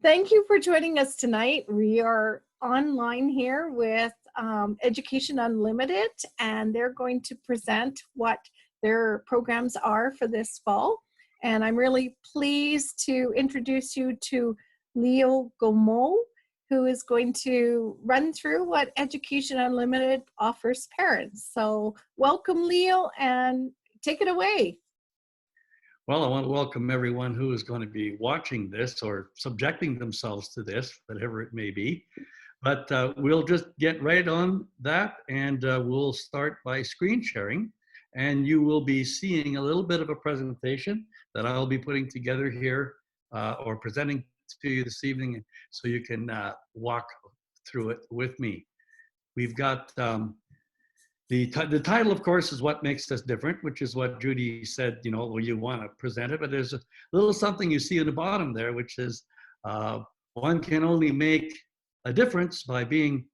Thank you for joining us tonight. We are online here with Education Unlimited, and they're going to present what their programs are for this fall. And I'm really pleased to introduce you to Leo Gaumont, who is going to run through what Education Unlimited offers parents. So welcome, Leo, and take it away. Well, I want to welcome everyone who is going to be watching this or subjecting themselves to this, whatever it may be. But we'll just get right on that, and we'll start by screen sharing. And you will be seeing a little bit of a presentation that I'll be putting together here or presenting to you this evening, so you can walk through it with me. We've got the title, of course, is What Makes Us Different, which is what Judy said, you know, well, you want to present it, but there's a little something you see in the bottom there, which is one can only make a difference by being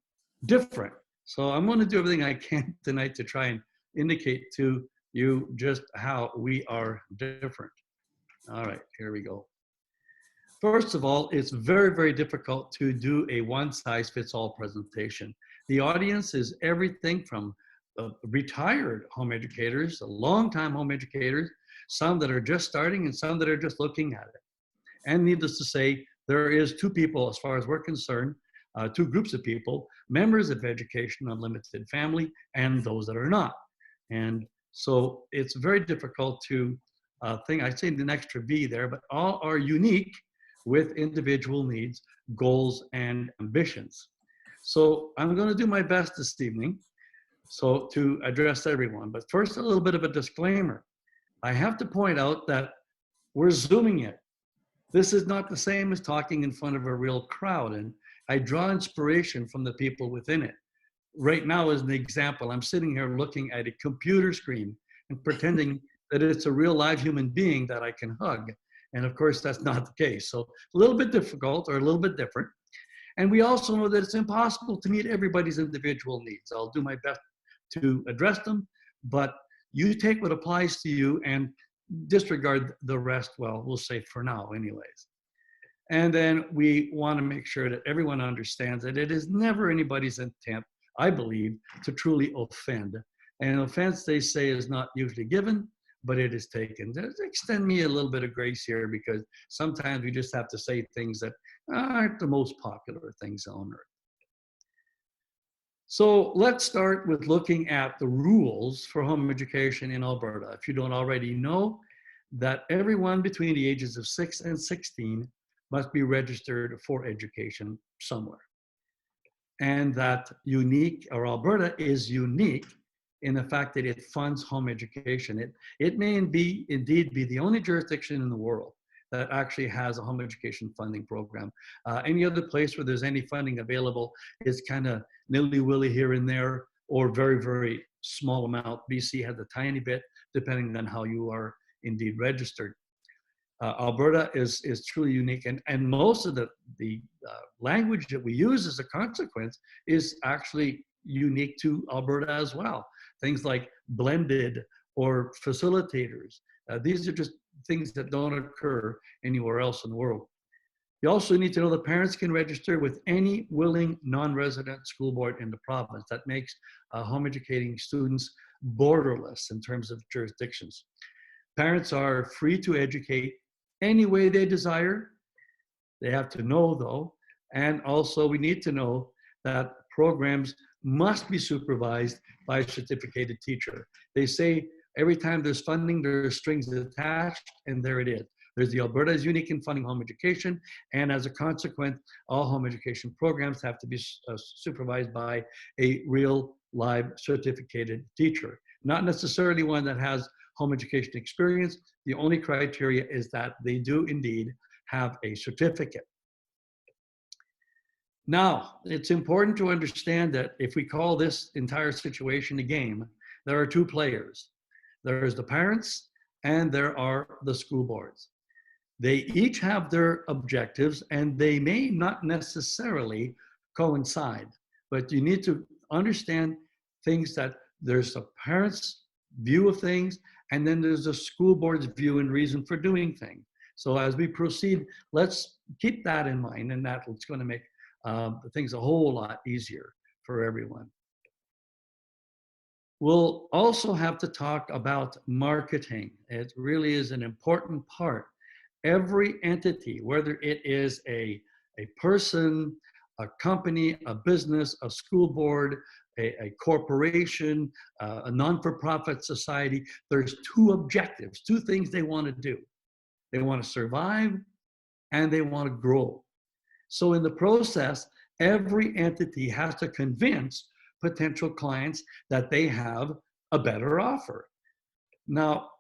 different. So I'm going to do everything I can tonight to try and indicate to you just how we are different. All right, here we go. First of all, it's very, very difficult to do a one-size-fits-all presentation. The audience is everything from retired home educators, long-time home educators, some that are just starting and some that are just looking at it. And needless to say, there is two people, as far as we're concerned, two groups of people, members of Education Unlimited family and those that are not. And so it's very difficult to think, I say an extra V there, but all are unique with individual needs, goals, and ambitions. So I'm going to do my best this evening to address everyone. But first, a little bit of a disclaimer. I have to point out that we're Zooming it. This is not the same as talking in front of a real crowd, and I draw inspiration from the people within it. Right now, as an example, I'm sitting here looking at a computer screen and pretending that it's a real live human being that I can hug. And of course, that's not the case. So a little bit difficult or a little bit different. And we also know that it's impossible to meet everybody's individual needs. I'll do my best to address them, but you take what applies to you and disregard the rest, well, we'll say for now anyways. And then we want to make sure that everyone understands that it is never anybody's intent, I believe, to truly offend. And offense, they say, is not usually given, but it is taken. Just extend me a little bit of grace here, because sometimes we just have to say things that aren't the most popular things on earth. So let's start with looking at the rules for home education in Alberta. If you don't already know, that everyone between the ages of 6 and 16 must be registered for education somewhere. And that Alberta is unique in the fact that it funds home education. It may indeed be the only jurisdiction in the world that actually has a home education funding program. Any other place where there's any funding available is kind of nilly-willy here and there, or very, very small amount. BC has a tiny bit, depending on how you are indeed registered. Alberta is truly unique, and most of the language that we use as a consequence is actually unique to Alberta as well. Things like blended or facilitators. These are just things that don't occur anywhere else in the world. You also need to know that parents can register with any willing non-resident school board in the province. That makes home educating students borderless in terms of jurisdictions. Parents are free to educate any way they desire. They have to know, though, and also we need to know that programs must be supervised by a certificated teacher. They say every time there's funding, there's strings attached, and there it is. There's the Alberta is unique in funding home education, and as a consequence, all home education programs have to be supervised by a real live certificated teacher. Not necessarily one that has home education experience. The only criteria is that they do indeed have a certificate. Now, it's important to understand that if we call this entire situation a game, there are two players. There's the parents and there are the school boards. They each have their objectives and they may not necessarily coincide, but you need to understand things that there's a parent's view of things and then there's a school board's view and reason for doing things. So as we proceed, let's keep that in mind, and that's going to make things a whole lot easier for everyone. We'll also have to talk about marketing. It really is an important part. Every entity, whether it is a person, a company, a business, a school board, a corporation, a non-for-profit society, there's two objectives, two things they want to do. They want to survive and they want to grow. So in the process, every entity has to convince potential clients that they have a better offer. Now,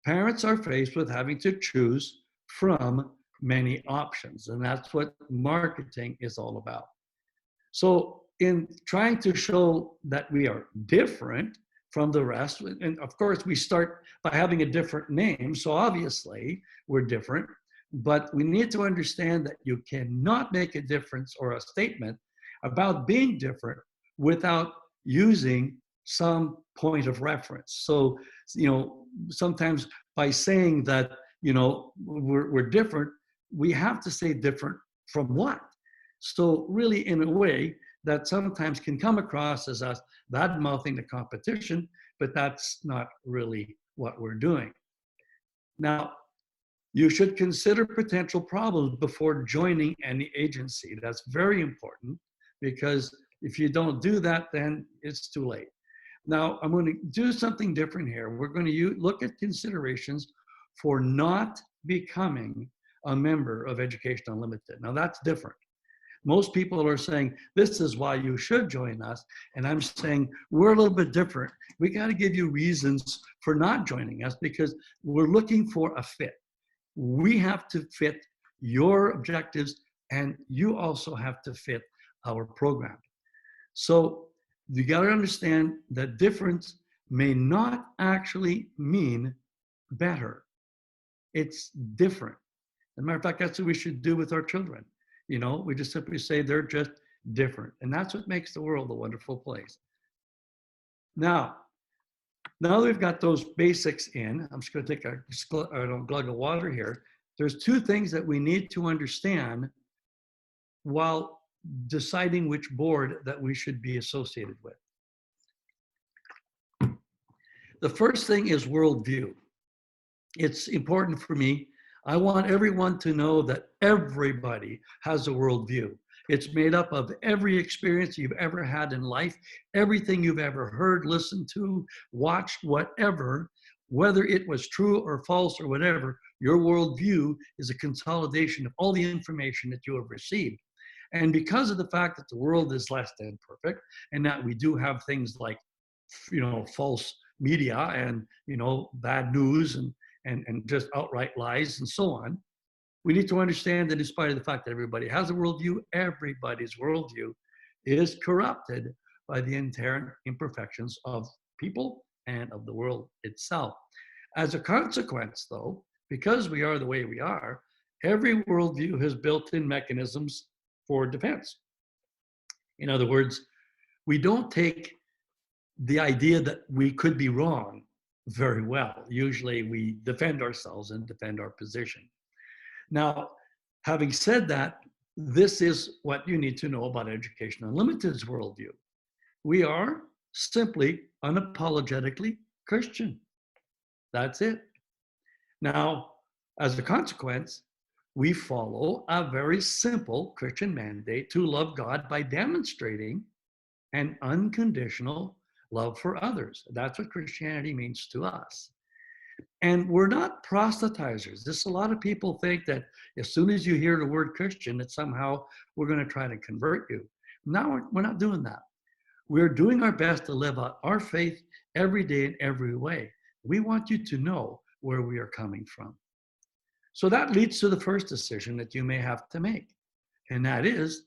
parents are faced with having to choose from many options, and that's what marketing is all about. So in trying to show that we are different from the rest, and of course we start by having a different name, so obviously we're different, but we need to understand that you cannot make a difference or a statement about being different without using some point of reference. So, sometimes by saying that, we're different, we have to say different from what? So really, in a way, that sometimes can come across as us bad-mouthing the competition, but that's not really what we're doing. Now, you should consider potential problems before joining any agency. That's very important, because if you don't do that, then it's too late. Now, I'm going to do something different here. We're going to look at considerations for not becoming a member of Education Unlimited. Now, that's different. Most people are saying, this is why you should join us. And I'm saying, we're a little bit different. We got to give you reasons for not joining us, because we're looking for a fit. We have to fit your objectives, and you also have to fit our program. So you got to understand that difference may not actually mean better. It's different. As a matter of fact, that's what we should do with our children. We just simply say they're just different. And that's what makes the world a wonderful place. Now that we've got those basics in, I'm just going to take a glug of water here. There's two things that we need to understand while deciding which board that we should be associated with. The first thing is worldview. It's important for me. I want everyone to know that everybody has a worldview. It's made up of every experience you've ever had in life, everything you've ever heard, listened to, watched, whatever, whether it was true or false or whatever, your worldview is a consolidation of all the information that you have received. And because of the fact that the world is less than perfect, and that we do have things like, false media and, bad news and just outright lies and so on, we need to understand that in spite of the fact that everybody has a worldview, everybody's worldview is corrupted by the inherent imperfections of people and of the world itself. As a consequence, though, because we are the way we are, every worldview has built-in mechanisms for defense. In other words, we don't take the idea that we could be wrong very well. Usually we defend ourselves and defend our position. Now, having said that, this is what you need to know about Education Unlimited's worldview. We are simply unapologetically Christian. That's it. Now, as a consequence, we follow a very simple Christian mandate to love God by demonstrating an unconditional love for others. That's what Christianity means to us. And we're not proselytizers. A lot of people think that as soon as you hear the word Christian, that somehow we're going to try to convert you. No, we're not doing that. We're doing our best to live out our faith every day in every way. We want you to know where we are coming from. So that leads to the first decision that you may have to make. And that is,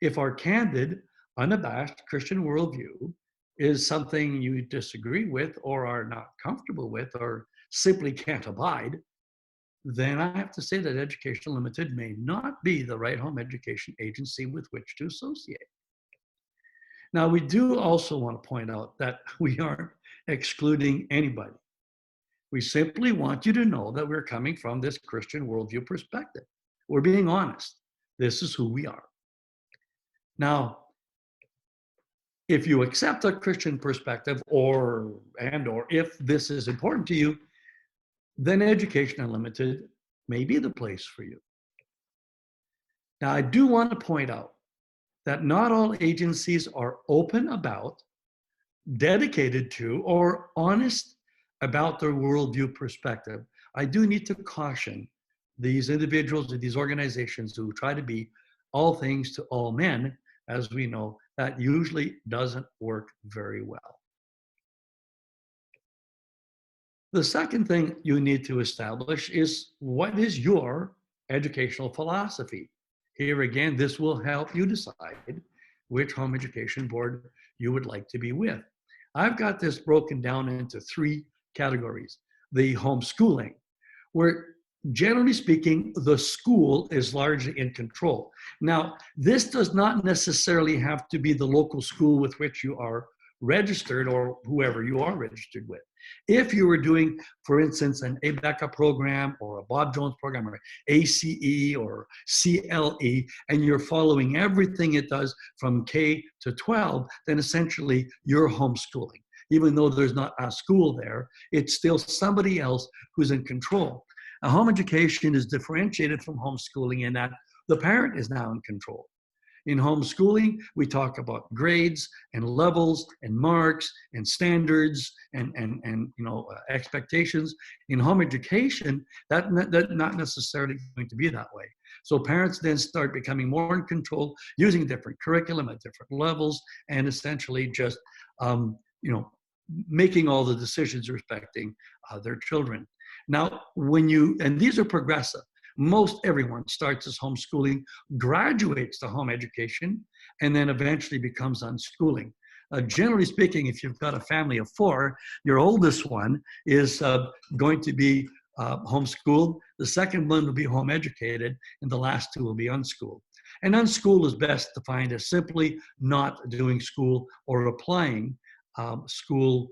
if our candid, unabashed Christian worldview is something you disagree with or are not comfortable with or simply can't abide, then I have to say that Education Unlimited may not be the right home education agency with which to associate. Now, we do also want to point out that we aren't excluding anybody. We simply want you to know that we're coming from this Christian worldview perspective. We're being honest. This is who we are. Now, if you accept a Christian perspective or if this is important to you, then Education Unlimited may be the place for you. Now, I do want to point out that not all agencies are open about, dedicated to, or honest about their worldview perspective. I do need to caution these individuals or these organizations who try to be all things to all men. As we know, that usually doesn't work very well. The second thing you need to establish is, what is your educational philosophy? Here again, this will help you decide which home education board you would like to be with. I've got this broken down into 3 categories. The homeschooling, where generally speaking, the school is largely in control. Now, this does not necessarily have to be the local school with which you are registered or whoever you are registered with. If you were doing, for instance, an ABECA program or a Bob Jones program or ACE or CLE, and you're following everything it does from K to 12, then essentially you're homeschooling. Even though there's not a school there, it's still somebody else who's in control. Now, home education is differentiated from homeschooling in that the parent is now in control. In homeschooling, we talk about grades and levels and marks and standards and expectations. In home education, that's not necessarily going to be that way. So parents then start becoming more in control, using different curriculum at different levels, and essentially just making all the decisions respecting their children. Now, and these are progressive. Most everyone starts as homeschooling, graduates to home education, and then eventually becomes unschooling. Generally speaking, if you've got a family of 4, your oldest one is going to be homeschooled, the second one will be home educated, and the last 2 will be unschooled. And unschooled is best defined as simply not doing school or applying school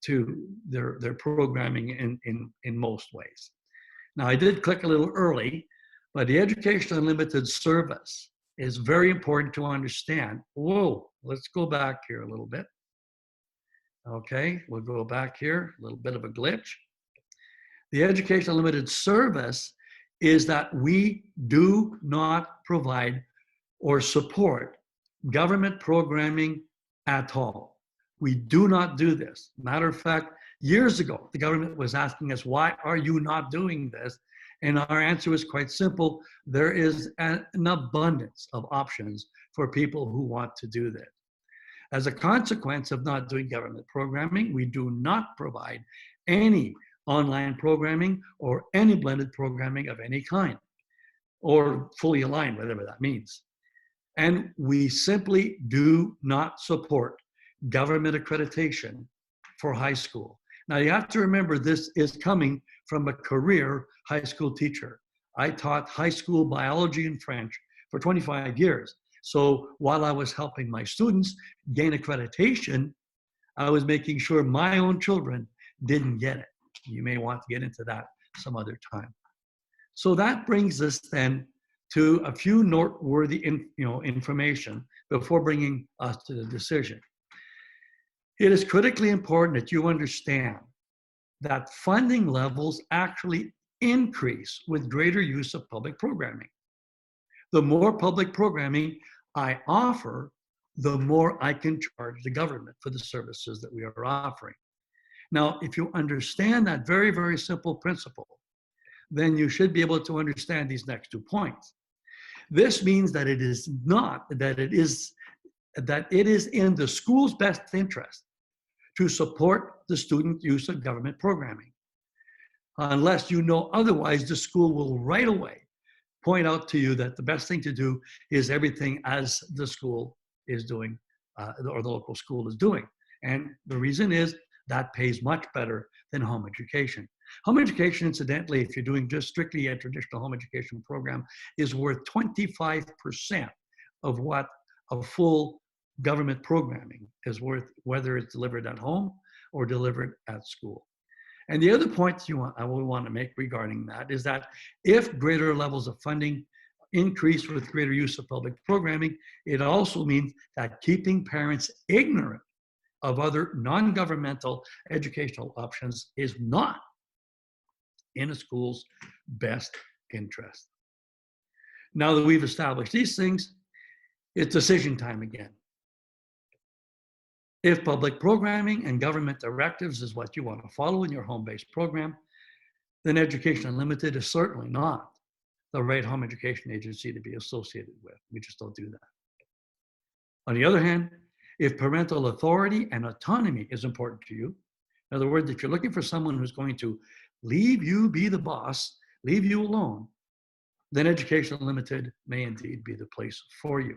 to their programming in most ways. Now, I did click a little early, but the Education Unlimited service is very important to understand. Whoa, let's go back here a little bit. Okay, we'll go back here, a little bit of a glitch. The Education Unlimited service is that we do not provide or support government programming at all. We do not do this. Matter of fact, years ago, the government was asking us, why are you not doing this? And our answer was quite simple. There is an abundance of options for people who want to do this. As a consequence of not doing government programming, we do not provide any online programming or any blended programming of any kind, or fully aligned, whatever that means. And we simply do not support government accreditation for high school. Now, you have to remember, this is coming from a career high school teacher. I taught high school biology and French for 25 years. So while I was helping my students gain accreditation, I was making sure my own children didn't get it. You may want to get into that some other time. So that brings us then to a few noteworthy information before bringing us to the decision. It is critically important that you understand that funding levels actually increase with greater use of public programming. The more public programming I offer, the more I can charge the government for the services that we are offering. Now, if you understand that very, very simple principle, then you should be able to understand these next 2 points. This means that it is in the school's best interest to support the student use of government programming. Unless you know otherwise, the school will right away point out to you that the best thing to do is everything as the school is doing, or the local school is doing. And the reason is that pays much better than home education. Home education, incidentally, if you're doing just strictly a traditional home education program, is worth 25% of what a full government programming is worth, whether it's delivered at home or delivered at school. And the other point I will want to make regarding that is that if greater levels of funding increase with greater use of public programming, it also means that keeping parents ignorant of other non-governmental educational options is not in a school's best interest. Now that we've established these things, it's decision time again. If public programming and government directives is what you want to follow in your home-based program, then Education Unlimited is certainly not the right home education agency to be associated with. We just don't do that. On the other hand, if parental authority and autonomy is important to you, in other words, if you're looking for someone who's going to leave you be the boss, leave you alone, then Education Unlimited may indeed be the place for you.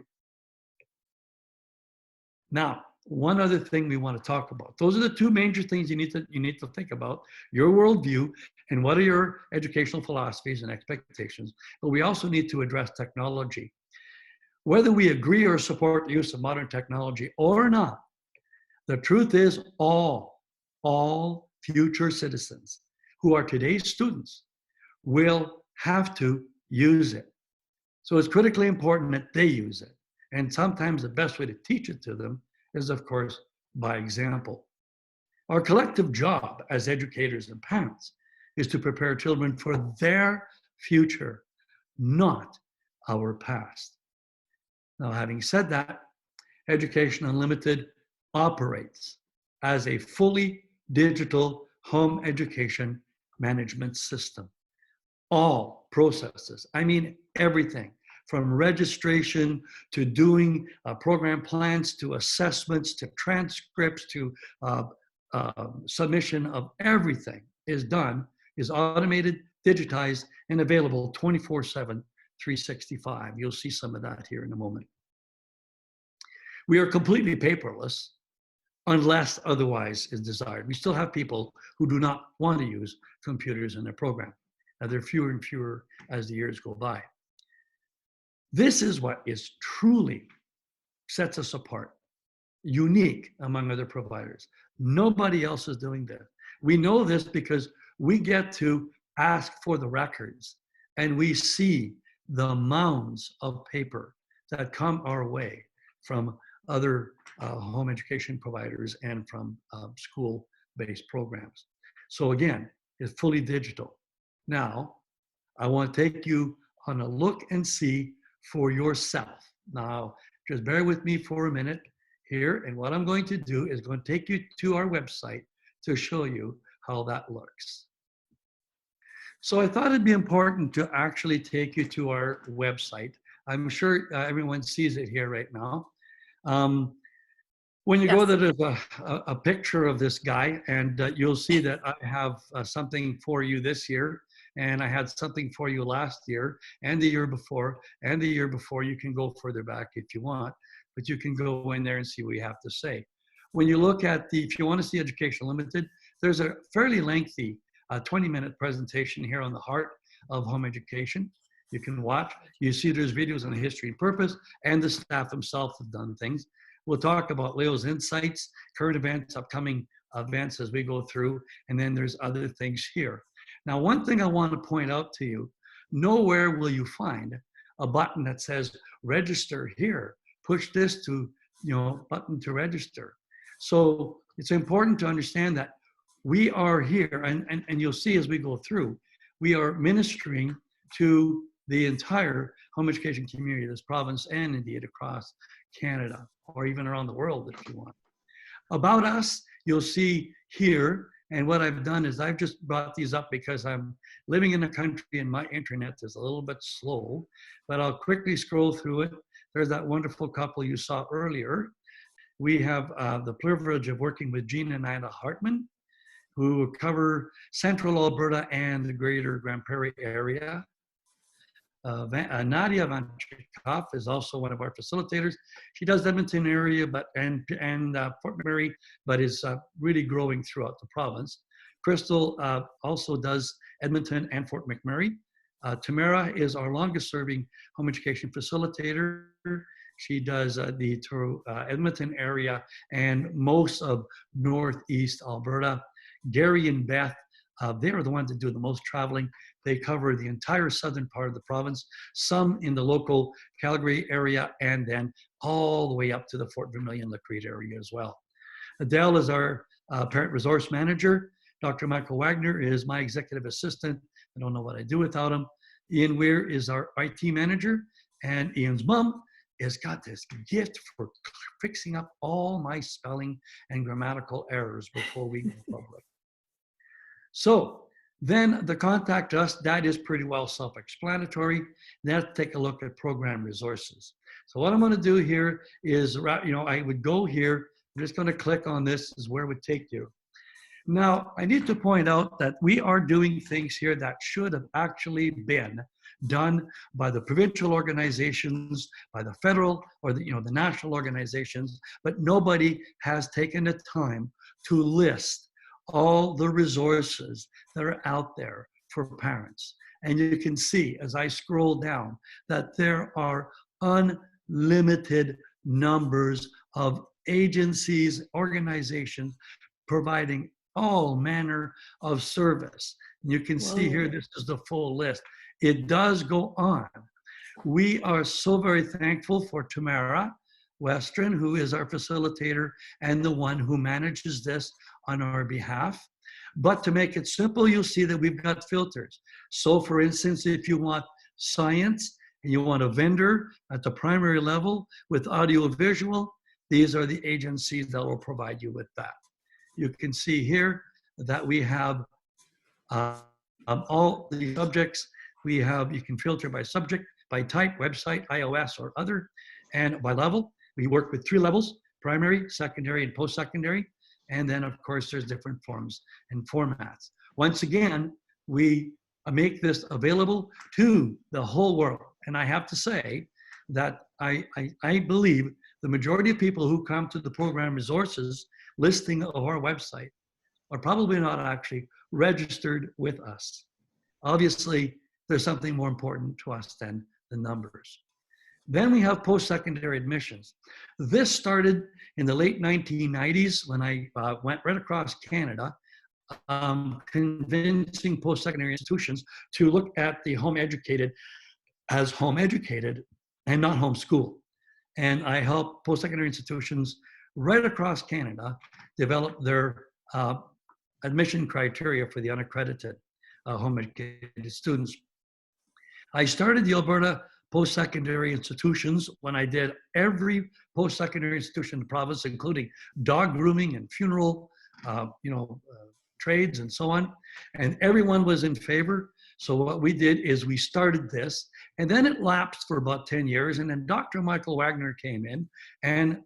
Now, one other thing we want to talk about. Those are the two major things you need to think about: your worldview and what are your educational philosophies and expectations. But we also need to address technology. Whether we agree or support the use of modern technology or not, the truth is all future citizens who are today's students will have to use it. So it's critically important that they use it. And sometimes the best way to teach it to them is, of course, by example. Our collective job as educators and parents is to prepare children for their future, not our past. Now, having said that, Education Unlimited operates as a fully digital home education management system. All processes, I mean everything, from registration to doing program plans, to assessments, to transcripts, to submission of everything is automated, digitized, and available 24/7, 365. You'll see some of that here in a moment. We are completely paperless unless otherwise is desired. We still have people who do not want to use computers in their program. Now, they're fewer and fewer as the years go by. This is what is truly sets us apart, unique among other providers. Nobody else is doing this. We know this because we get to ask for the records and we see the mounds of paper that come our way from other home education providers and from school-based programs. So again, it's fully digital. Now, I want to take you on a look and see for yourself. Now, just bear with me for a minute here, and what I'm going to do is going to take you to our website to show you how that looks. So I thought it'd be important to actually take you to our website. I'm sure everyone sees it here right now. When you go there, there's a picture of this guy, and you'll see that I have something for you this year, and I had something for you last year, and the year before, and the year before. You can go further back if you want, but you can go in there and see what we have to say. When you look at if you want to see Education Limited, there's a fairly lengthy 20-minute presentation here on the heart of home education. You can watch. You see there's videos on the history and purpose, and the staff themselves have done things. We'll talk about Leo's insights, current events, upcoming events as we go through, and then there's other things here. Now, one thing I want to point out to you, nowhere will you find a button that says register here. Push this to, button to register. So it's important to understand that we are here, and you'll see as we go through, we are ministering to the entire home education community of this province and indeed across Canada, or even around the world if you want. About us, you'll see here, and what I've done is I've just brought these up because I'm living in a country and my internet is a little bit slow, but I'll quickly scroll through it. There's that wonderful couple you saw earlier. We have the privilege of working with Gina and Ida Hartman, who cover central Alberta and the greater Grand Prairie area. Nadia Van Chikoff is also one of our facilitators. She does Edmonton area and Fort McMurray, but is really growing throughout the province. Crystal also does Edmonton and Fort McMurray. Tamara is our longest serving home education facilitator. She does the Edmonton area and most of Northeast Alberta. Gary and Beth They are the ones that do the most traveling. They cover the entire southern part of the province, some in the local Calgary area, and then all the way up to the Fort Vermilion, Lacrete area as well. Adele is our parent resource manager. Dr. Michael Wagner is my executive assistant. I don't know what I do without him. Ian Weir is our IT manager, and Ian's mom has got this gift for fixing up all my spelling and grammatical errors before we go public. So then the contact us, that is pretty well self-explanatory. Let's take a look at program resources. So what I'm going to do here is, I would go here. I'm just going to click on this, is where it would take you. Now, I need to point out that we are doing things here that should have actually been done by the provincial organizations, by the federal or the national organizations, but nobody has taken the time to list all the resources that are out there for parents. And you can see as I scroll down that there are unlimited numbers of agencies, organizations providing all manner of service. You can see here, this is the full list. It does go on. We are so very thankful for Tamara Western, who is our facilitator and the one who manages this on our behalf. But to make it simple, you'll see that we've got filters. So for instance, if you want science and you want a vendor at the primary level with audio visual, these are the agencies that will provide you with that. You can see here that we have all the subjects. You can filter by subject, by type, website, iOS, or other, and by level. We work with 3 levels: primary, secondary, and post-secondary. And then, of course, there's different forms and formats. Once again, we make this available to the whole world. And I have to say that I believe the majority of people who come to the program resources listing of our website are probably not actually registered with us. Obviously, there's something more important to us than the numbers. Then we have post-secondary admissions. This started in the late 1990s when I went right across Canada, convincing post-secondary institutions to look at the home educated as home educated and not homeschool. And I helped post-secondary institutions right across Canada develop their admission criteria for the unaccredited home educated students. I started the Alberta post-secondary institutions when I did every post-secondary institution in the province, including dog grooming and funeral, trades and so on. And everyone was in favor. So what we did is we started this, and then it lapsed for about 10 years. And then Dr. Michael Wagner came in and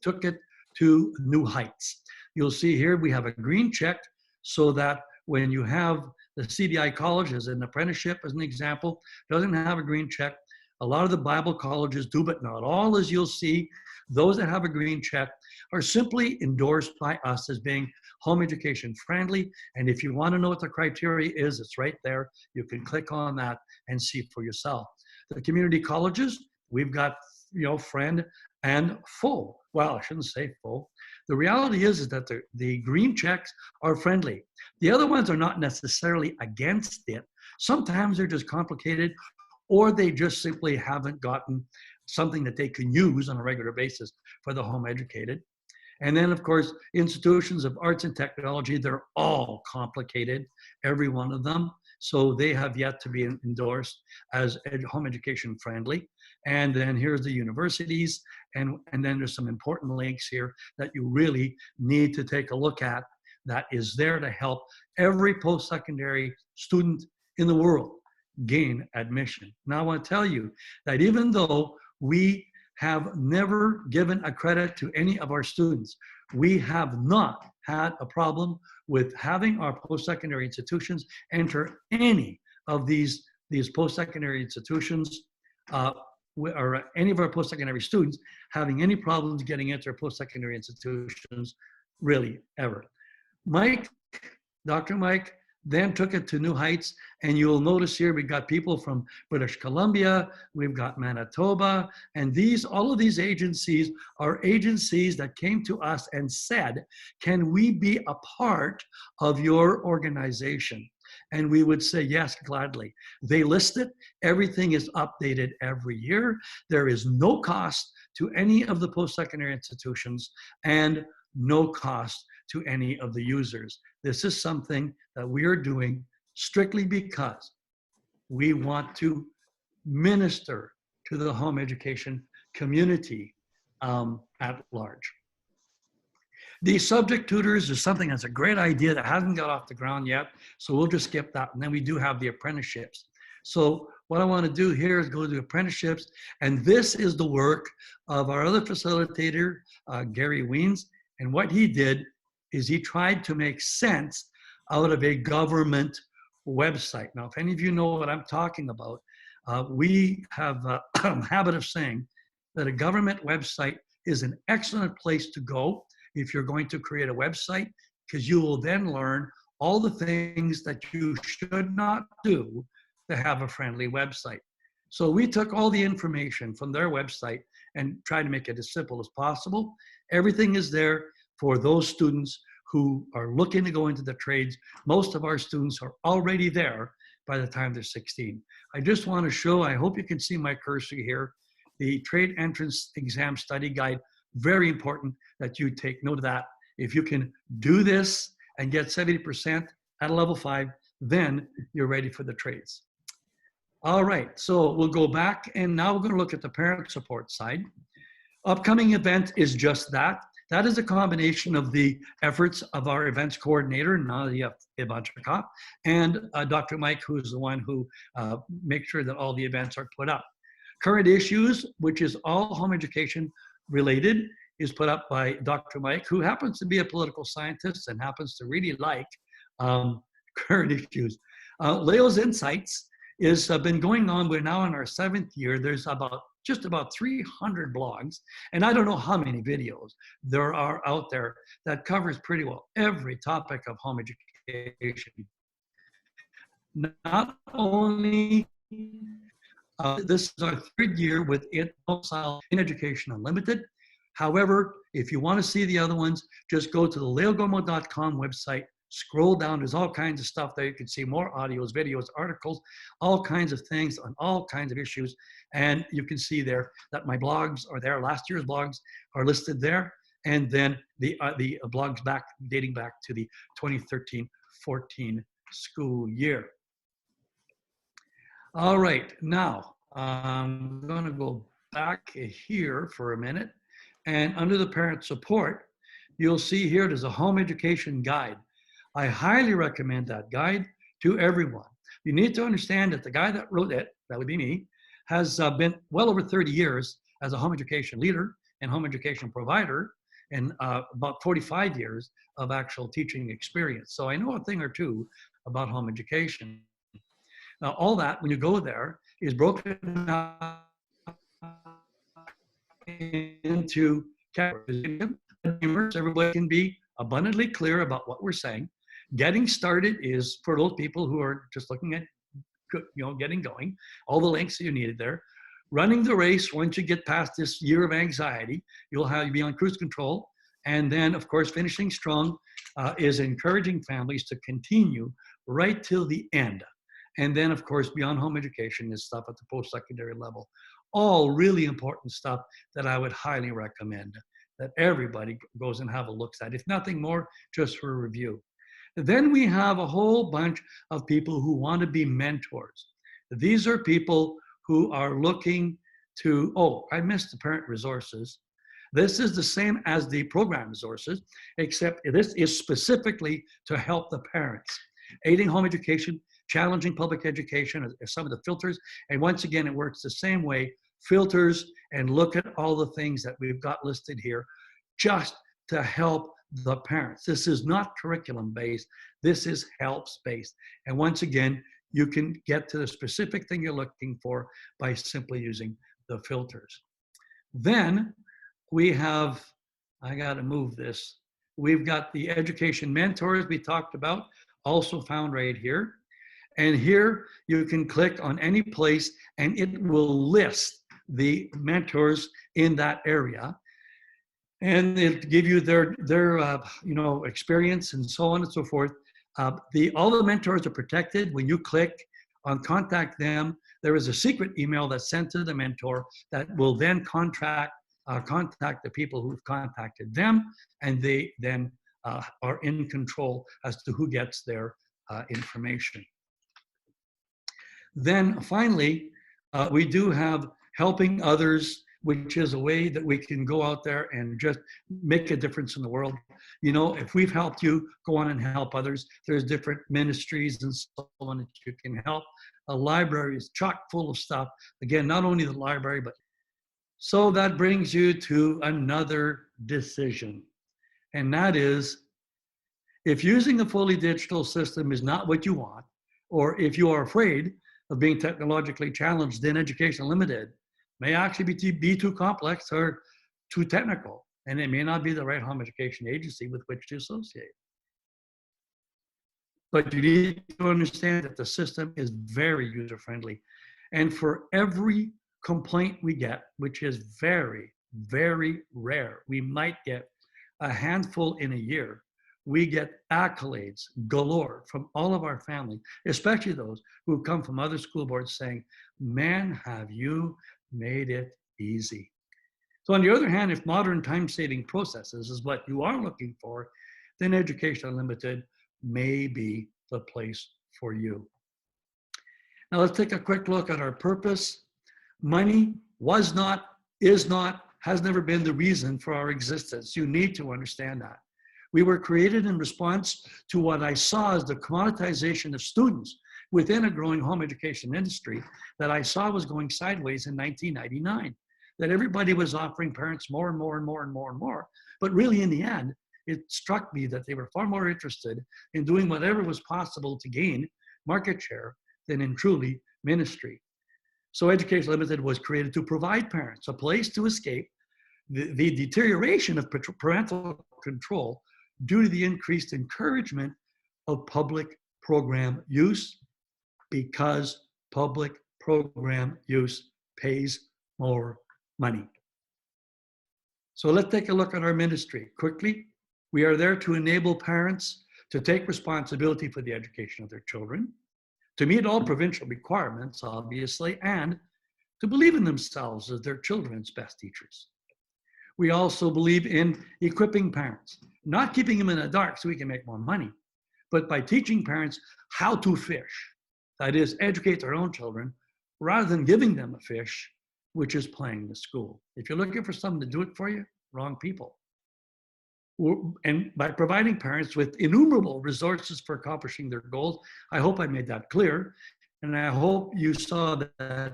took it to new heights. You'll see here we have a green check so that when you have the CDI college as an apprenticeship, as an example, doesn't have a green check. A lot of the Bible colleges do, but not all. As you'll see, those that have a green check are simply endorsed by us as being home education friendly. And if you want to know what the criteria is, it's right there. You can click on that and see for yourself. The community colleges, we've got, friend and full. Well, I shouldn't say full. The reality is that the green checks are friendly. The other ones are not necessarily against it. Sometimes they're just complicated, or they just simply haven't gotten something that they can use on a regular basis for the home educated. And then, of course, institutions of arts and technology, they're all complicated, every one of them. So they have yet to be endorsed as home education friendly. And then here's the universities. And then there's some important links here that you really need to take a look at that is there to help every post-secondary student in the world gain admission. Now I want to tell you that even though we have never given a credit to any of our students, we have not had a problem with having our post-secondary institutions enter any of these post-secondary institutions, or any of our post-secondary students having any problems getting into our post-secondary institutions, really, ever. Mike, Dr. Mike, then took it to new heights. And you'll notice here, we've got people from British Columbia, we've got Manitoba, and all of these agencies are agencies that came to us and said, can we be a part of your organization? And we would say, yes, gladly. They list it. Everything is updated every year. There is no cost to any of the post-secondary institutions and no cost to any of the users. This is something that we are doing strictly because we want to minister to the home education community at large. The subject tutors is something that's a great idea that hasn't got off the ground yet, so we'll just skip that. And then we do have the apprenticeships. So what I want to do here is go to apprenticeships, and this is the work of our other facilitator, Gary Weens, and what he did is he tried to make sense out of a government website. Now, if any of you know what I'm talking about, we have a habit of saying that a government website is an excellent place to go if you're going to create a website, because you will then learn all the things that you should not do to have a friendly website. So we took all the information from their website and tried to make it as simple as possible. Everything is there for those students who are looking to go into the trades. Most of our students are already there by the time they're 16. I just want to show, I hope you can see my cursor here, the Trade Entrance Exam Study Guide. Very important that you take note of that. If you can do this and get 70% at a level 5, then you're ready for the trades. All right, so we'll go back and now we're going to look at the parent support side. Upcoming event is just that. That is a combination of the efforts of our events coordinator, Nadia Ivanchikov, and Dr. Mike, who's the one who makes sure that all the events are put up. Current issues, which is all home education related, is put up by Dr. Mike, who happens to be a political scientist and happens to really like current issues. Leo's Insights is been going on. We're now in our 7th year. There's just about 300 blogs, and I don't know how many videos there are out there that covers pretty well every topic of home education. Not only this is our 3rd year with it in Education Unlimited. However, if you want to see the other ones, just go to the leogormo.com website, scroll down. There's all kinds of stuff there. You can see more audios, videos, articles, all kinds of things on all kinds of issues. And you can see there that my blogs are there. Last year's blogs are listed there. And then the blogs dating back to the 2013-14 school year. All right, now I'm going to go back here for a minute. And under the parent support, you'll see here there's a home education guide. I highly recommend that guide to everyone. You need to understand that the guy that wrote it, that would be me, has been well over 30 years as a home education leader and home education provider, and about 45 years of actual teaching experience. So I know a thing or two about home education. Now, all that, when you go there, is broken into categories. Everybody can be abundantly clear about what we're saying. Getting started is for those people who are just looking at, getting going. All the links that you needed there. Running the race, once you get past this year of anxiety, you'll be on cruise control. And then, of course, finishing strong is encouraging families to continue right till the end. And then, of course, beyond home education is stuff at the post-secondary level. All really important stuff that I would highly recommend that everybody goes and have a look at, if nothing more, just for a review. Then we have a whole bunch of people who want to be mentors. These are people who are looking to, I missed the parent resources. This is the same as the program resources, except this is specifically to help the parents. Aiding home education, challenging public education are some of the filters. And once again, it works the same way. Filters and look at all the things that we've got listed here just to help the parents. This is not curriculum-based. This is helps-based. And once again, you can get to the specific thing you're looking for by simply using the filters. Then we have, I got to move this. We've got the education mentors we talked about. also found right here. And here you can click on any place and it will list the mentors in that area. And it'll give you their experience and so on and so forth. All the mentors are protected. When you click on contact them, there is a secret email that's sent to the mentor that will then contact the people who've contacted them, and they then are in control as to who gets their information. Then finally, we do have helping others, which is a way that we can go out there and just make a difference in the world. You know, if we've helped you, go on and help others. There's different ministries and so on that you can help. A library is chock full of stuff. Again, not only the library, but so that brings you to another decision. And that is, if using a fully digital system is not what you want, or if you are afraid of being technologically challenged, then Education Unlimited may actually be too complex or too technical, and it may not be the right home education agency with which to associate. But you need to understand that the system is very user-friendly. And for every complaint we get, which is very, very rare, we might get a handful in a year, we get accolades galore from all of our family, especially those who come from other school boards saying, man, have you made it easy. So on the other hand, if modern time-saving processes is what you are looking for, then Education Unlimited may be the place for you. Now let's take a quick look at our purpose. Money was not, is not, has never been the reason for our existence. You need to understand that. We were created in response to what I saw as the commoditization of students within a growing home education industry that I saw was going sideways in 1999. That everybody was offering parents more and more and more and more and more. But really in the end, it struck me that they were far more interested in doing whatever was possible to gain market share than in truly ministry. So Education Limited was created to provide parents a place to escape the deterioration of parental control due to the increased encouragement of public program use, because public program use pays more money. So let's take a look at our ministry quickly. We are there to enable parents to take responsibility for the education of their children, to meet all provincial requirements, obviously, and to believe in themselves as their children's best teachers. We also believe in equipping parents, not keeping them in the dark so we can make more money, but by teaching parents how to fish. That is, educate their own children rather than giving them a fish, which is playing the school. If you're looking for someone to do it for you, wrong people. And by providing parents with innumerable resources for accomplishing their goals, I hope I made that clear. And I hope you saw that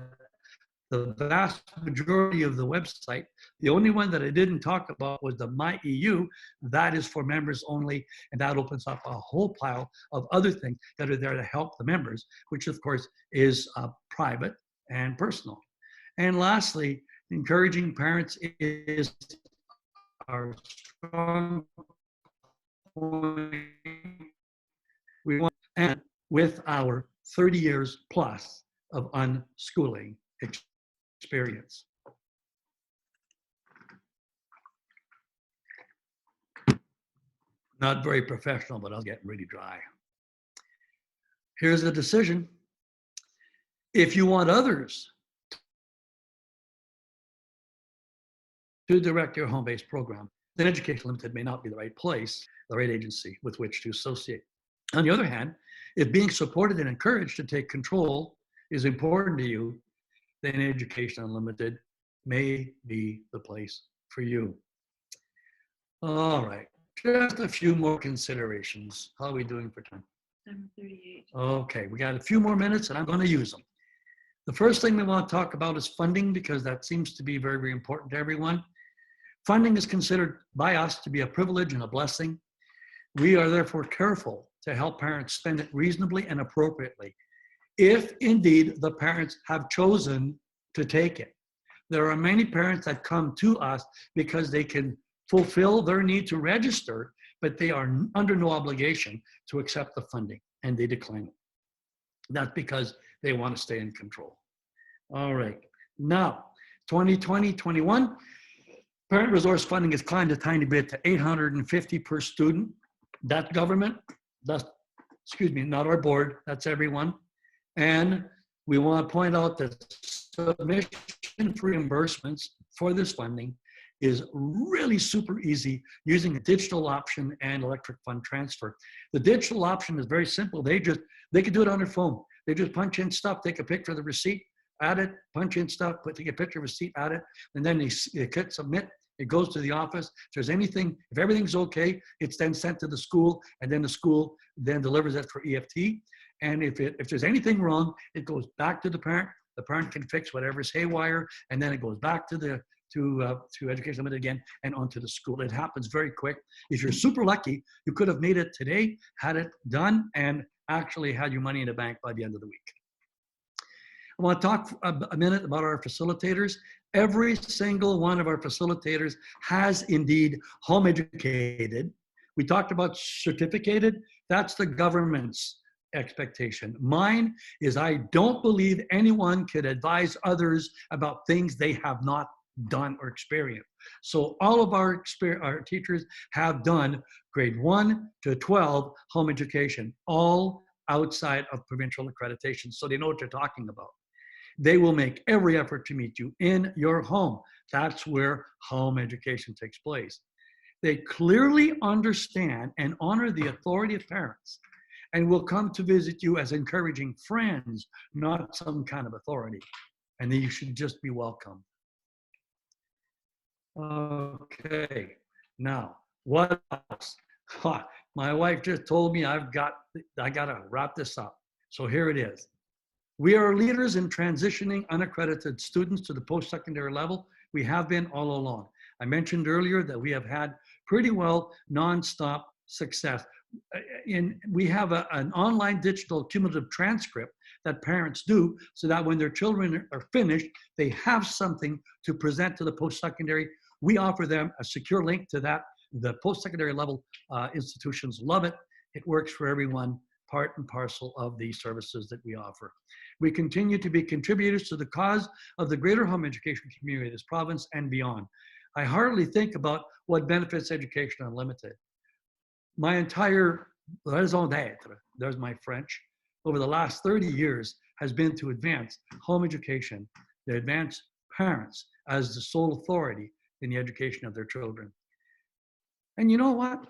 the vast majority of the website, the only one that I didn't talk about was the MyEU. That is for members only, and that opens up a whole pile of other things that are there to help the members, which of course is private and personal. And lastly, encouraging parents is our strong point. We want, and with our 30 years plus of unschooling experience. Not very professional, but I'll get really dry. Here's the decision. If you want others to direct your home-based program, then Education Limited may not be the right place, the right agency with which to associate. On the other hand, if being supported and encouraged to take control is important to you, then Education Unlimited may be the place for you. All right, just a few more considerations. How are we doing for time? 7:38. Okay, we got a few more minutes and I'm going to use them. The first thing we want to talk about is funding, because that seems to be very, very important to everyone. Funding is considered by us to be a privilege and a blessing. We are therefore careful to help parents spend it reasonably and appropriately, if indeed the parents have chosen to take it. There are many parents that come to us because they can fulfill their need to register, but they are under no obligation to accept the funding, and they decline it. That's because they want to stay in control. All right. Now, 2020-21, parent resource funding has climbed a tiny bit to $850 per student. That's government. That's, excuse me, not our board. That's everyone. And we want to point out that submission for reimbursements for this funding is really super easy using a digital option and electric fund transfer. The digital option is very simple. They can do it on their phone. They just punch in stuff, take a picture of the receipt, add it, punch in stuff, take a picture of the receipt, add it, and then they click submit. It goes to the office. If everything's okay, it's then sent to the school, and then the school then delivers it for EFT. And if there's anything wrong, it goes back to the parent. The parent can fix whatever's haywire, and then it goes back to Education Limited again and onto the school. It happens very quick. If you're super lucky, you could have made it today, had it done, and actually had your money in the bank by the end of the week. I want to talk a minute about our facilitators. Every single one of our facilitators has indeed home educated. We talked about certificated. That's the government's expectation. Mine is I don't believe anyone could advise others about things they have not done or experienced. So all of our teachers have done grade 1 to 12 home education, all outside of provincial accreditation. So they know what they're talking about. They will make every effort to meet you in your home. That's where home education takes place. They clearly understand and honor the authority of parents and will come to visit you as encouraging friends, not some kind of authority. And then you should just be welcome. Okay, now what else? My wife just told me I gotta wrap this up. So here it is. We are leaders in transitioning unaccredited students to the post-secondary level. We have been all along. I mentioned earlier that we have had pretty well nonstop success. We have an online digital cumulative transcript that parents do so that when their children are finished, they have something to present to the post-secondary. We offer them a secure link to that. The post-secondary level institutions love it. It works for everyone, part and parcel of the services that we offer. We continue to be contributors to the cause of the greater home education community of this province and beyond. I hardly think about what benefits Education Unlimited. My entire raison d'etre, there's my French, over the last 30 years has been to advance home education, to advance parents as the sole authority in the education of their children. And you know what?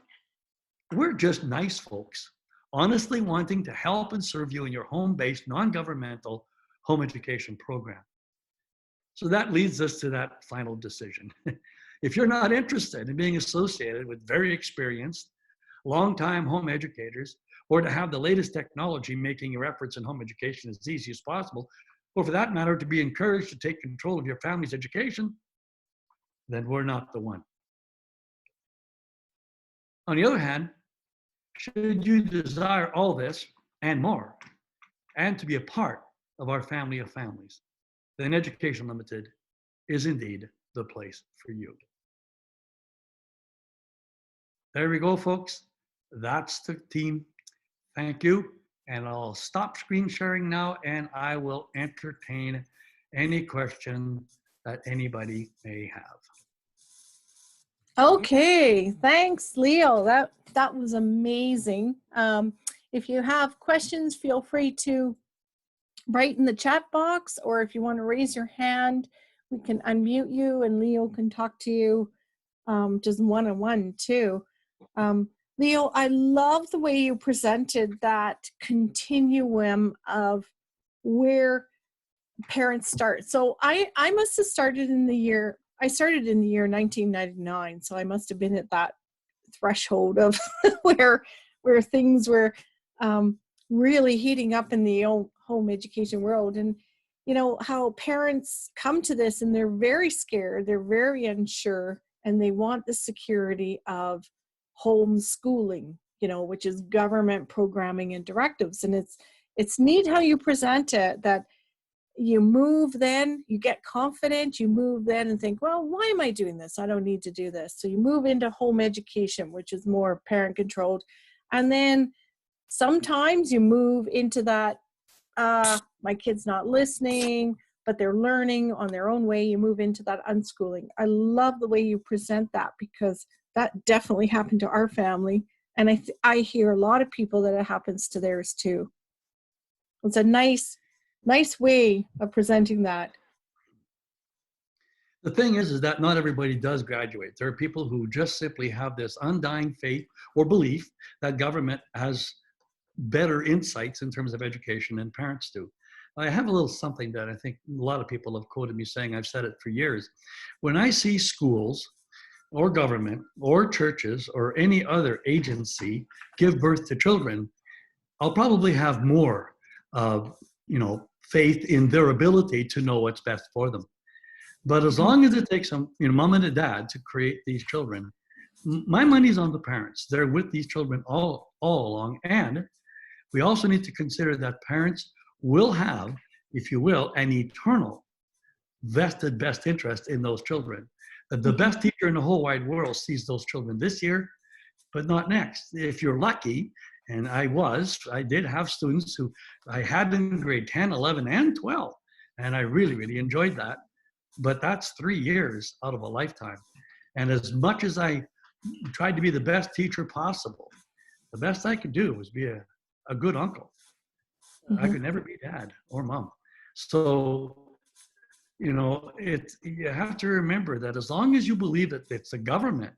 We're just nice folks, honestly wanting to help and serve you in your home-based, non-governmental home education program. So that leads us to that final decision. If you're not interested in being associated with very experienced, long-time home educators, or to have the latest technology making your efforts in home education as easy as possible, or for that matter, to be encouraged to take control of your family's education, then we're not the one. On the other hand, should you desire all this and more, and to be a part of our family of families, then Education Limited is indeed the place for you. There we go, folks. That's the team. Thank you. And I'll stop screen sharing now, and I will entertain any question that anybody may have. Okay, thanks, Leo. That was amazing. If you have questions, feel free to write in the chat box, or if you want to raise your hand, we can unmute you and Leo can talk to you just one-on-one too. Leo, I love the way you presented that continuum of where parents start. So I must have started in the year 1999, so I must have been at that threshold of where things were really heating up in the old home education world. And you know how parents come to this and they're very scared, they're very unsure, and they want the security of homeschooling, you know, which is government programming and directives. And it's neat how you present it, that you move then, you get confident, you move then and think, well, why am I doing this? I don't need to do this. So you move into home education, which is more parent controlled. And then sometimes you move into that, my kid's not listening, but they're learning on their own way. You move into that unschooling. I love the way you present that, because that definitely happened to our family. And I hear a lot of people that it happens to theirs too. It's a nice way of presenting that. The thing is that not everybody does graduate. There are people who just simply have this undying faith or belief that government has better insights in terms of education than parents do. I have a little something that I think a lot of people have quoted me saying. I've said it for years. When I see schools or government or churches or any other agency give birth to children, I'll probably have more faith in their ability to know what's best for them. But as long as it takes some, mom and a dad to create these children, my money's on the parents. They're with these children all along. And we also need to consider that parents will have, if you will, an eternal vested best interest in those children. The best teacher in the whole wide world sees those children this year, but not next. If you're lucky, and I did have students who I had in grade 10, 11, and 12, and I really, really enjoyed that. But that's 3 years out of a lifetime. And as much as I tried to be the best teacher possible, the best I could do was be a good uncle. I could never be dad or mom. So, you have to remember that as long as you believe that it's the government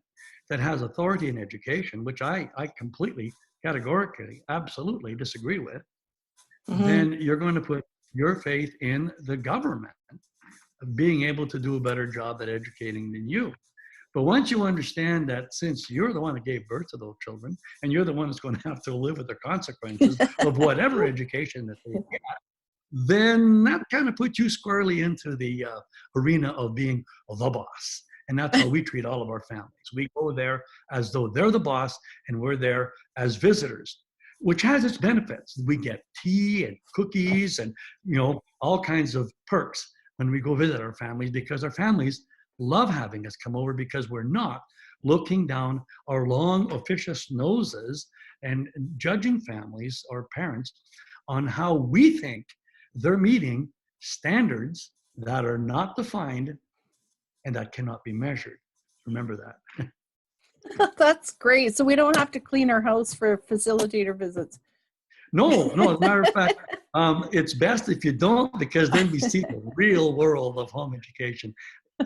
that has authority in education, which I completely, categorically, absolutely disagree with, then you're going to put your faith in the government being able to do a better job at educating than you. But once you understand that since you're the one that gave birth to those children, and you're the one that's going to have to live with the consequences of whatever education that they get, then that kind of puts you squarely into the arena of being the boss. And that's how we treat all of our families. We go there as though they're the boss, and we're there as visitors, which has its benefits. We get tea and cookies and, all kinds of perks when we go visit our families, because our families love having us come over, because we're not looking down our long officious noses and judging families or parents on how we think they're meeting standards that are not defined and that cannot be measured. Remember that. That's great. So we don't have to clean our house for facilitator visits. No, as a matter of fact, it's best if you don't, because then we see the real world of home education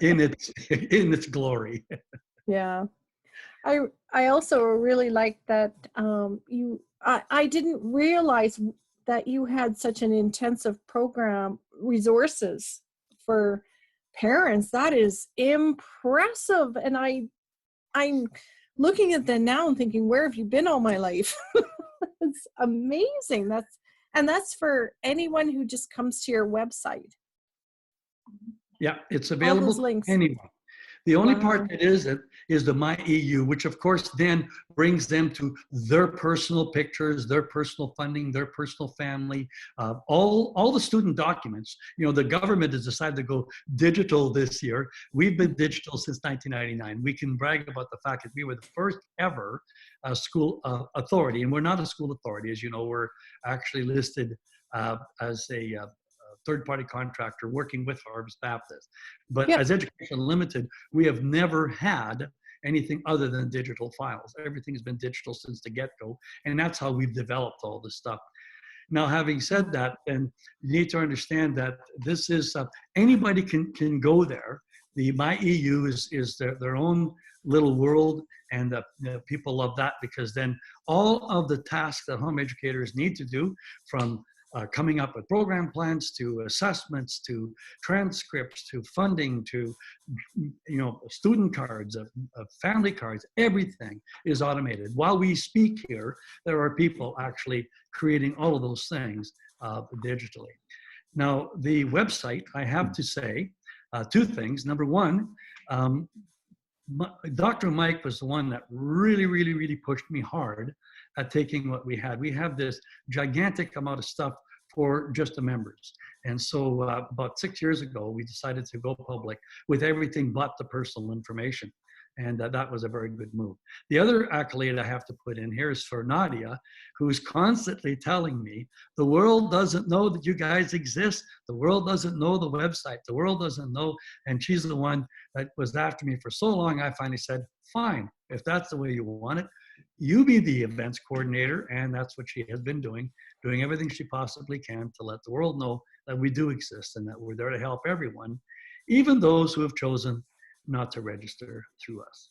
in its glory. Yeah. I also really like that I didn't realize that you had such an intensive program, resources for parents. That is impressive. And I'm looking at that now and thinking, where have you been all my life? It's amazing. That's for anyone who just comes to your website. Yeah, it's available to anyone. The only part that isn't is the MyEU, which of course then brings them to their personal pictures, their personal funding, their personal family, all the student documents. The government has decided to go digital this year. We've been digital since 1999. We can brag about the fact that we were the first ever school authority, and we're not a school authority. As you know, we're actually listed as a third-party contractor working with Harvest Baptist. But as Education Unlimited, we have never had anything other than digital files. Everything has been digital since the get-go, and that's how we've developed all this stuff. Now, having said that, then you need to understand that this is, anybody can go there. The MyEU is their own little world, and people love that, because then all of the tasks that home educators need to do, from coming up with program plans, to assessments, to transcripts, to funding, to student cards, family cards, everything is automated. While we speak here, there are people actually creating all of those things digitally. Now, the website, I have to say two things. Number one, Dr. Mike was the one that really pushed me hard at taking what we had. We have this gigantic amount of stuff for just the members. And so about 6 years ago, we decided to go public with everything but the personal information. And that was a very good move. The other accolade I have to put in here is for Nadia, who's constantly telling me, the world doesn't know that you guys exist. The world doesn't know the website. The world doesn't know. And she's the one that was after me for so long. I finally said, fine, if that's the way you want it, you be the events coordinator. And that's what she has been doing everything she possibly can to let the world know that we do exist and that we're there to help everyone, even those who have chosen not to register through us.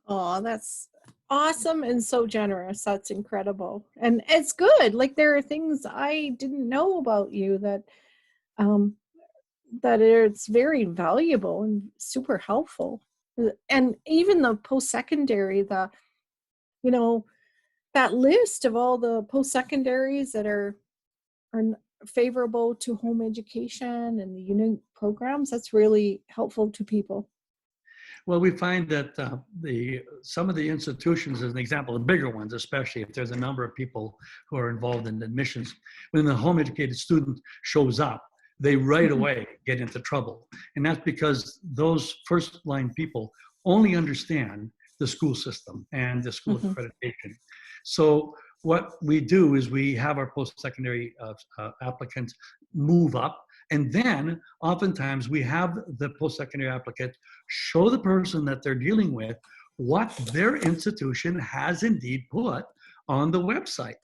Oh, that's awesome and so generous. That's incredible. And it's good. Like, there are things I didn't know about you that that it's very valuable and super helpful. And even the post-secondary, you know, that list of all the post-secondaries that are favorable to home education and the unique programs, that's really helpful to people. Well, we find that some of the institutions, as an example, the bigger ones, especially if there's a number of people who are involved in admissions, when the home educated student shows up, they right away get into trouble. And that's because those first line people only understand the school system and the school accreditation. So what we do is we have our post-secondary applicants move up, and then oftentimes we have the post-secondary applicant show the person that they're dealing with what their institution has indeed put on the website.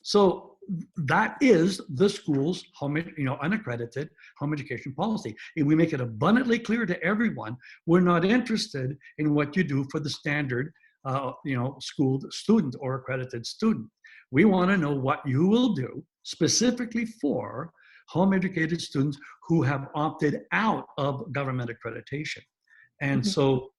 So that is the school's unaccredited home education policy. And we make it abundantly clear to everyone, we're not interested in what you do for the standard schooled student or accredited student. We want to know what you will do specifically for home educated students who have opted out of government accreditation. And so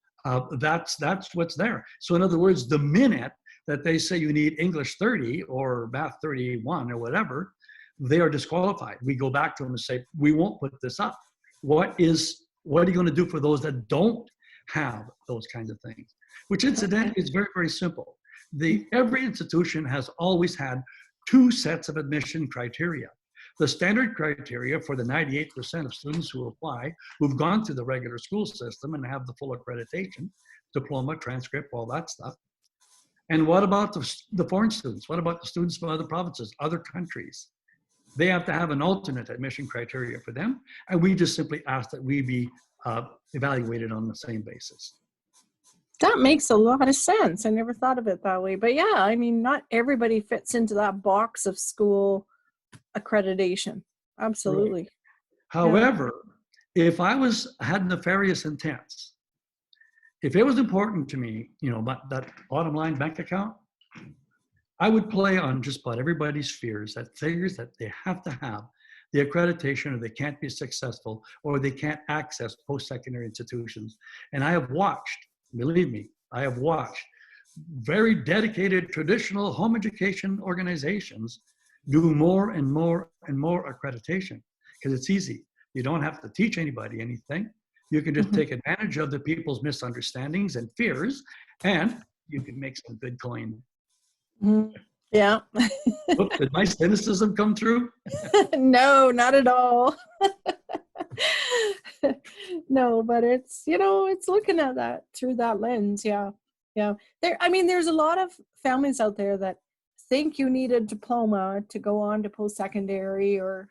that's what's there. So in other words, the minute that they say you need English 30 or Math 31 or whatever, they are disqualified. We go back to them and say, we won't put this up. What are you going to do for those that don't have those kinds of things? Which incidentally is very, very simple. Every institution has always had two sets of admission criteria. The standard criteria for the 98% of students who apply, who've gone through the regular school system and have the full accreditation, diploma, transcript, all that stuff. And what about the foreign students? What about the students from other provinces, other countries? They have to have an alternate admission criteria for them. And we just simply ask that we be evaluated on the same basis. That makes a lot of sense. I never thought of it that way. But yeah, I mean, not everybody fits into that box of school accreditation. Absolutely. Right. However, if I had nefarious intents, if it was important to me, that bottom line bank account, I would play on just about everybody's fears that figures that they have to have the accreditation or they can't be successful or they can't access post-secondary institutions. And I have watched, believe me, I have watched very dedicated traditional home education organizations do more and more and more accreditation because it's easy. You don't have to teach anybody anything. You can just take advantage of the people's misunderstandings and fears, and you can make some good coin. Yeah. Oops, did my cynicism come through? No, not at all. No, but it's, it's looking at that through that lens. Yeah. Yeah. There's a lot of families out there that think you need a diploma to go on to post-secondary or,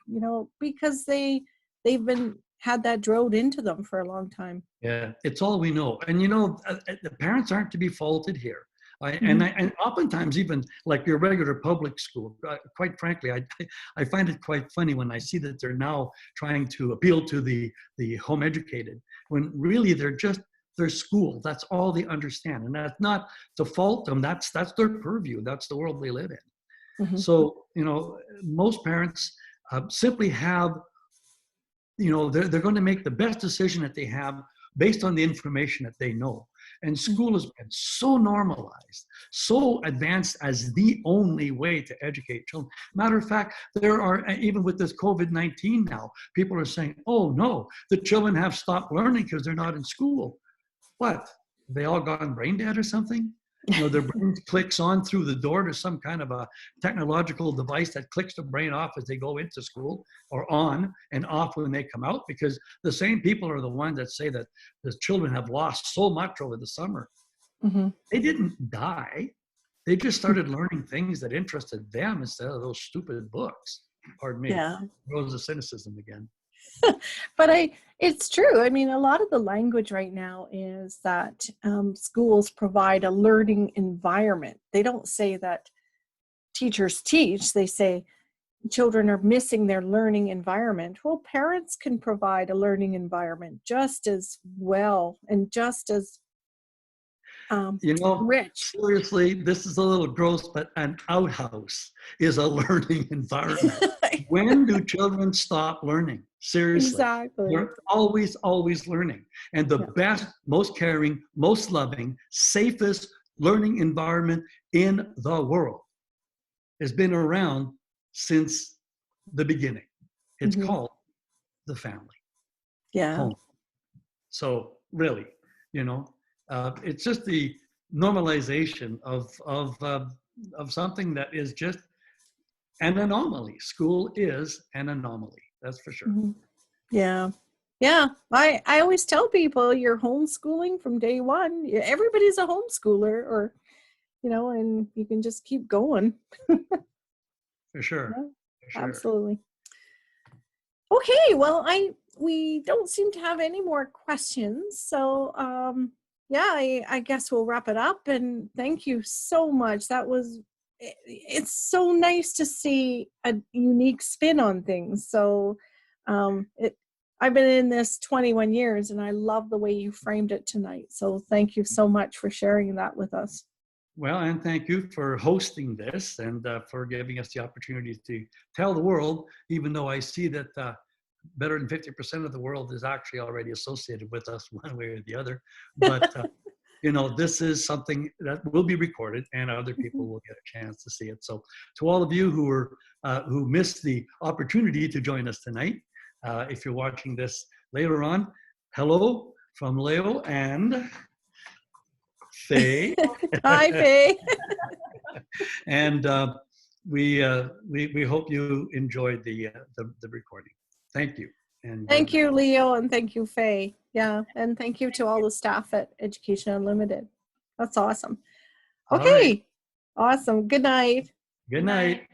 because they've had that drilled into them for a long time. Yeah, it's all we know. And, the parents aren't to be faulted here. And oftentimes even like your regular public school, quite frankly, I find it quite funny when I see that they're now trying to appeal to the home educated, when really they're school. That's all they understand. And that's not to fault them. That's their purview. That's the world they live in. So, most parents simply have, they're going to make the best decision that they have based on the information that they know. And school has been so normalized, so advanced as the only way to educate children. Matter of fact, there are, even with this COVID-19 now, people are saying, oh no, the children have stopped learning because they're not in school. What? They all gone brain dead or something? You know, their brain clicks on through the door to some kind of a technological device that clicks the brain off as they go into school, or on and off when they come out, because the same people are the ones that say that the children have lost so much over the summer. Mm-hmm. They didn't die. They just started learning things that interested them instead of those stupid books. Pardon me. Yeah. Rose of cynicism again. But it's true. I mean, a lot of the language right now is that schools provide a learning environment. They don't say that teachers teach. They say children are missing their learning environment. Well, parents can provide a learning environment just as well and just as You know, rich. seriously, this is a little gross, but an outhouse is a learning environment. When do children stop learning? Seriously. Exactly. They're always, always learning. And the Yeah. best, most caring, most loving, safest learning environment in the world has been around since the beginning. It's Mm-hmm. called the family, Yeah. home. So really, you know, it's just the normalization of something that is just an anomaly. School is an anomaly. That's for sure. Mm-hmm. Yeah. Yeah. I always tell people you're homeschooling from day one. Everybody's a homeschooler, or, you know, and you can just keep going. For sure. Yeah, For sure. absolutely. Okay. Well, we don't seem to have any more questions. So, yeah, I guess we'll wrap it up, and thank you so much. It's so nice to see a unique spin on things. So, I've been in this 21 years, and I love the way you framed it tonight. So thank you so much for sharing that with us. Well, and thank you for hosting this and for giving us the opportunity to tell the world, even though I see that better than 50% of the world is actually already associated with us one way or the other. But, you know, this is something that will be recorded and other people will get a chance to see it. So to all of you who missed the opportunity to join us tonight, if you're watching this later on, hello from Leo and Faye. Hi, Faye. And we hope you enjoyed the recording. Thank you. And thank you, Leo, and thank you, Faye. Yeah, and thank you to all the staff at Education Unlimited. That's awesome. Okay, all right. awesome. Good night. Good night.